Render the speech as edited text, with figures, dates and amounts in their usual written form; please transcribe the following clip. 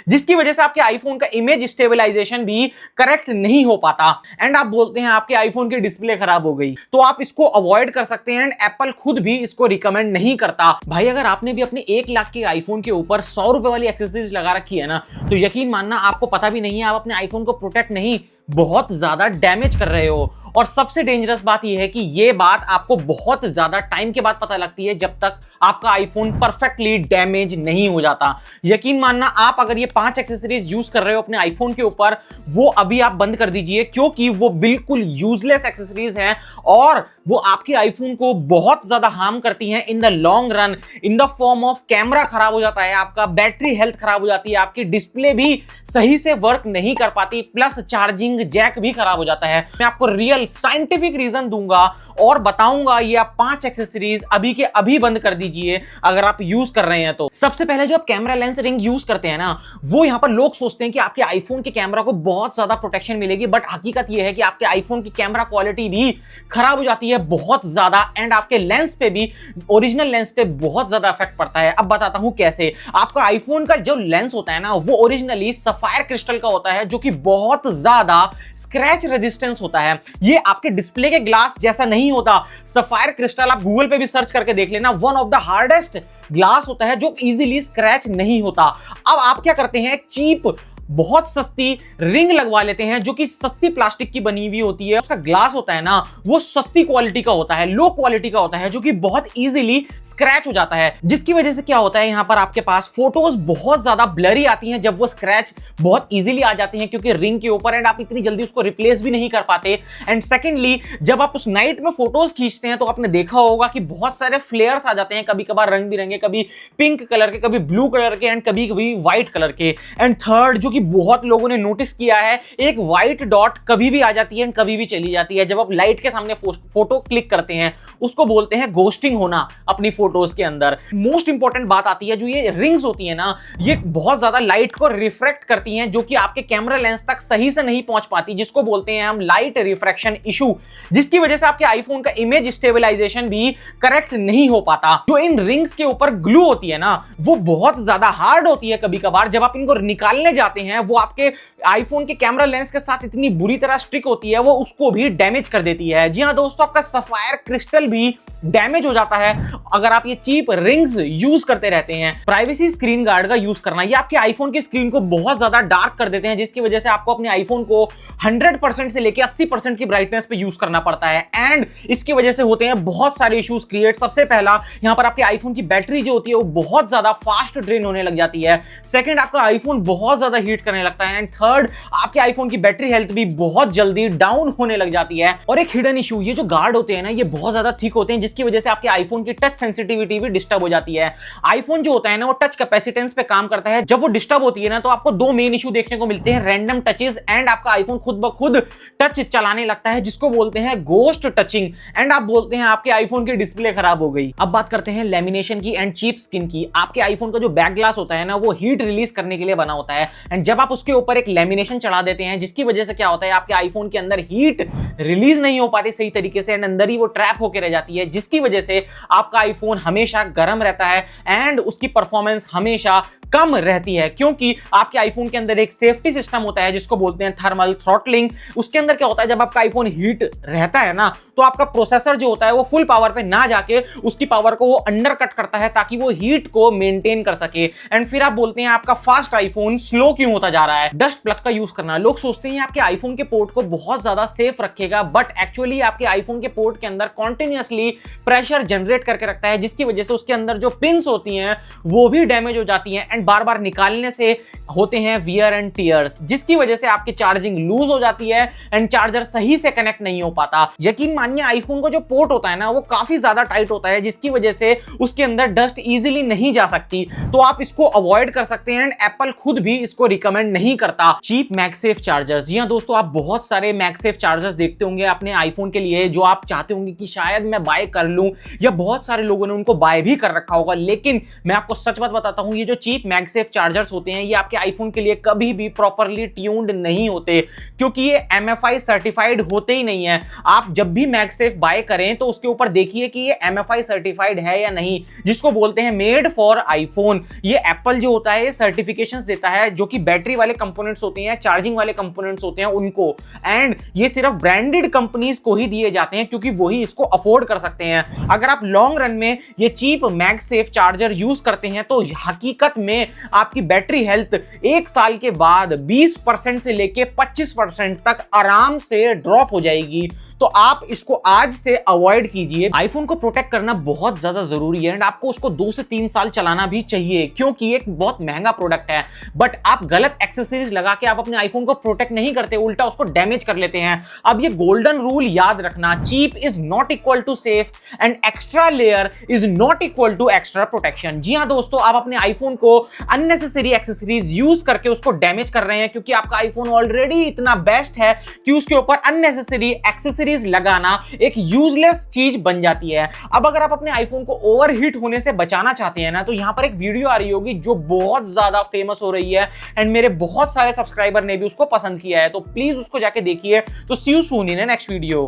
जिसकी वजह से आपके आईफोन का इमेज स्टेबलाइजेशन भी करेक्ट नहीं हो पाता एंड आप बोलते हैं आपके आईफोन की डिस्प्ले खराब हो गई। तो आप इसको अवॉइड कर सकते हैं एंड एप्पल खुद भी इसको रिकमेंड नहीं करता। भाई अगर आपने भी अपने 1 लाख के आईफोन के ऊपर 100 रुपए वाली एक्सेसरीज लगा रखी है ना, तो यकीन मानना आपको पता भी नहीं है, आप अपने आईफोन को प्रोटेक्ट नहीं, बहुत ज्यादा डैमेज कर रहे हो। और सबसे डेंजरस बात यह है कि यह बात आपको बहुत ज्यादा टाइम के बाद पता लगती है, जब तक आपका आईफोन परफेक्टली डैमेज नहीं हो जाता। यकीन मानना आप अगर ये 5 एक्सेसरीज यूज कर रहे हो अपने आईफोन के ऊपर, वो अभी आप बंद कर दीजिए, क्योंकि वो बिल्कुल यूजलेस एक्सेसरीज हैं और वो आपके आईफोन को बहुत ज्यादा हार्म करती हैं in the long run, in the form of camera खराब हो जाता है आपका, बैटरी हेल्थ खराब हो जाती है आपकी, डिस्प्ले भी सही से वर्क नहीं कर पाती, प्लस चार्जिंग जैक भी खराब हो जाता है। मैं आपको रियल साइंटिफिक रीजन दूंगा और बताऊंगा ये आप 5 एक्सेसरीज अभी के अभी बंद कर दीजिए अगर आप यूज कर रहे हैं तो। सबसे पहले जो आप कैमरा लेंस रिंग यूज करते हैं ना, वो यहां पर लोग सोचते हैं कि आपके आईफोन के कैमरा को बहुत ज्यादा प्रोटेक्शन मिलेगी, बट हकीकत यह है कि आपके आईफोन की कैमरा क्वालिटी भी खराब हो जाती है बहुत ज्यादा एंड आपके लेंस पे भी, ओरिजिनल लेंस पे बहुत ज्यादा इफेक्ट पड़ता है। अब बताता हूं कैसे। आपका आईफोन का जो लेंस होता है ना, वो ओरिजिनली सफायर क्रिस्टल का होता है, जो कि बहुत ज्यादा स्क्रैच रेजिस्टेंस होता है। ये आपके डिस्प्ले के ग्लास जैसा नहीं होता। सफायर क्रिस्टल आप गूगल पे भी सर्च करके देख लेना, one of the hardest glass होता है जो इजीली स्क्रैच नहीं होता। अब आप क्या करते हैं, चीप बहुत सस्ती रिंग लगवा लेते हैं, जो कि सस्ती प्लास्टिक की बनी हुई होती है। उसका ग्लास होता है ना, वो सस्ती क्वालिटी का होता है, लो क्वालिटी का होता है, जो कि बहुत इजीली स्क्रैच हो जाता है। जिसकी वजह से क्या होता है, यहां पर आपके पास फोटोज बहुत ज्यादा ब्लरी आती हैं जब वो स्क्रैच बहुत इजीली आ जाते हैं, क्योंकि रिंग के ऊपर, एंड आप इतनी जल्दी उसको रिप्लेस भी नहीं कर पाते। एंड सेकेंडली, जब आप उस नाइट में फोटोज खींचते हैं तो आपने देखा होगा कि बहुत सारे फ्लेयर्स आ जाते हैं, कभी कभार रंग बिरंगे, कभी पिंक कलर के, कभी ब्लू कलर के, एंड कभी कभी व्हाइट कलर के। एंड थर्ड, जो बहुत लोगों ने नोटिस किया है, एक व्हाइट डॉट कभी भी आ जाती है कभी भी चली जाती है जब आप लाइट के सामने फोटो क्लिक करते हैं। उसको बोलते हैं घोस्टिंग होना अपनी फोटोज के अंदर। मोस्ट इंपॉर्टेंट बात आती है, जो ये रिंग्स होती है ना, ये बहुत ज्यादा लाइट को रिफ्रेक्ट करती हैं, जो कि आपके कैमरा लेंस तक सही से नहीं पहुंच पाती, जिसको बोलते हैं हम लाइट रिफ्रैक्शन इशू, जिसकी वजह से आपके आईफोन का इमेज स्टेबलाइजेशन भी करेक्ट नहीं हो पाता। जो इन रिंग्स के ऊपर ग्लू होती है ना, वो बहुत ज्यादा हार्ड होती है। कभी कभार जब आप इनको निकालने जाते हैं, वो आपके आईफोन के कैमरा लेंस के साथ इतनी बुरी तरह स्टिक होती है, वो उसको भी डैमेज कर देती है। जी हां दोस्तों, आपका सफायर क्रिस्टल भी डैमेज हो जाता है अगर आप ये चीप रिंग्स यूज करते रहते हैं। प्राइवेसी स्क्रीन गार्ड का यूज करना, ये आपके आईफोन की स्क्रीन को बहुत ज्यादा डार्क कर देते हैं, जिसकी वजह से आपको अपने आईफोन को 100% से लेकर 80% की ब्राइटनेस पे यूज करना पड़ता है एंड इसकी वजह से होते हैं बहुत सारे इश्यूज क्रिएट। सबसे पहला, यहां पर आपके आईफोन की बैटरी जो होती है वो बहुत ज्यादा फास्ट ड्रेन होने लग जाती है। सेकंड, आपका आईफोन बहुत ज्यादा हीट करने लगता है एंड थर्ड, आपके आईफोन की बैटरी हेल्थ भी बहुत जल्दी डाउन होने लग जाती है। और एक हिडन इशू, ये जो गार्ड होते हैं ना, ये बहुत ज्यादा थिक होते हैं, जिसकी वजह से आपके आईफोन की टच सेंसिटिविटी भी डिस्टर्ब हो जाती है। आईफोन जो होता है ना, वो टच कैपेसिटेंस पे काम करता है। जब वो डिस्टर्ब होती है ना, तो आपको 2 मेन इशू देखने को मिलते हैं, रैंडम टचेस एंड आपका आईफोन खुद ब खुद टच चलाने लगता है, जिसको बोलते हैं गोस्ट टचिंग, एंड आप बोलते हैं आपके आईफोन की डिस्प्ले खराब हो गई। अब बात करते हैं लेमिनेशन की एंड चीप स्किन की। आपके आईफोन का जो बैक ग्लास होता है ना, वो हीट रिलीज करने के लिए बना होता है एंड जब आप उसके ऊपर एक लेमिनेशन चढ़ा देते हैं, जिसकी वजह से क्या होता है, आपके आईफोन के अंदर हीट रिलीज नहीं हो पाती सही तरीके से एंड अंदर ही वो ट्रैप होकर रह जाती है, जिसकी वजह से आपका आईफोन हमेशा गर्म रहता है एंड उसकी परफॉर्मेंस हमेशा कम रहती है, क्योंकि आपके आईफोन के अंदर एक सेफ्टी सिस्टम होता है जिसको बोलते हैं थर्मल थ्रॉटलिंग। उसके अंदर क्या होता है, जब आपका आईफोन हीट रहता है ना, तो आपका प्रोसेसर जो होता है वो फुल पावर पे ना जाके उसकी पावर को वो अंडर कट करता है, ताकि वो हीट को मेंटेन कर सके। एंड फिर आप बोलते हैं आपका फास्ट आईफोन स्लो क्यों होता जा रहा है। डस्ट प्लग का यूज करना, लोग सोचते हैं आपके आईफोन के पोर्ट को बहुत ज्यादा सेफ रखेगा, बट एक्चुअली आपके आईफोन के पोर्ट के अंदर कॉन्टिन्यूअसली प्रेशर जनरेट करके रखता है, जिसकी वजह से उसके अंदर जो पिंस होती हैं वो भी डैमेज हो जाती हैं एंड बार बार निकालने से होते हैं वियर एंड टीयर्स, जिसकी वजह से आपकी चार्जिंग लूज हो जाती है एंड चार्जर सही से कनेक्ट नहीं हो पाता। यकीन मानिए, आईफोन का जो पोर्ट होता है ना, वो काफी ज्यादा टाइट होता है, जिसकी वजह से उसके अंदर डस्ट इजीली नहीं जा सकती। तो आप इसको अवॉइड कर सकते हैं एंड एप्पल खुद भी इसको रिकमेंड नहीं करता। चीप मैगसेफ चार्जर्स, जी हां दोस्तों, आप बहुत सारे मैगसेफ चार्जर्स देखते होंगे अपने आईफोन के लिए, जो आप चाहते होंगे कि शायद मैं बाय कर लूं, या बहुत सारे लोगों ने उनको बाय भी कर रखा होगा। लेकिन मैं आपको सच बात बताता हूं, ये जो चीप मैगसेफ चार्जर्स होते हैं ये आपके आईफोन के लिए कभी भी प्रॉपरली ट्यून्ड नहीं होते, क्योंकि ये MFI सर्टिफाइड होते ही नहीं है। आप जब भी मैगसेफ बाय करें तो उसके ऊपर देखिए कि ये MFI सर्टिफाइड है या नहीं, जिसको बोलते हैं मेड फॉर आईफोन। ये एप्पल जो होता है ये सर्टिफिकेशंस देता है, जो कि बैटरी वाले कंपोनेंट्स होते हैं, चार्जिंग वाले कंपोनेंट्स होते हैं उनको, एंड ये सिर्फ ब्रांडेड कंपनीज को ही दिए जाते हैं क्योंकि वही इसको अफोर्ड कर सकते हैं। अगर आप लॉन्ग रन में ये चीप मैगसेफ चार्जर यूज करते हैं तो हकीकत में आपकी बैटरी हेल्थ 1 साल के बाद 20% से लेके 25% तक आराम से ड्रॉप हो जाएगी। तो आप इसको आज से अवॉइड कीजिए। आईफोन को प्रोटेक्ट करना बहुत ज्यादा जरूरी है एंड आपको उसको 2 से 3 साल चलाना भी चाहिए, क्योंकि एक बहुत महंगा प्रोडक्ट है। बट आप गलत एक्सेसरीज लगा के आप अपने आईफोन को प्रोटेक्ट नहीं करते, उल्टा उसको डैमेज कर लेते हैं। अब ये गोल्डन रूल याद रखना, cheap is not equal to safe and extra layer is not equal to extra protection. जी हां दोस्तों, आप अपने आईफोन को अननेसेसरी एक्सेसरीज यूज करके उसको डैमेज कर रहे हैं, क्योंकि आपका आईफोन ऑलरेडी इतना बेस्ट है कि उसके ऊपर अननेसेसरी एक्सेसरीज लगाना एक यूजलेस चीज बन जाती है। अब अगर आप अपने आईफोन को ओवरहीट होने से बचाना चाहते हैं ना, तो यहां पर एक वीडियो आ रही होगी जो बहुत ज्यादा फेमस हो रही है एंड मेरे बहुत सारे सब्सक्राइबर ने भी उसको पसंद किया है, तो प्लीज उसको जाके देखिए। तो see you soon in next video.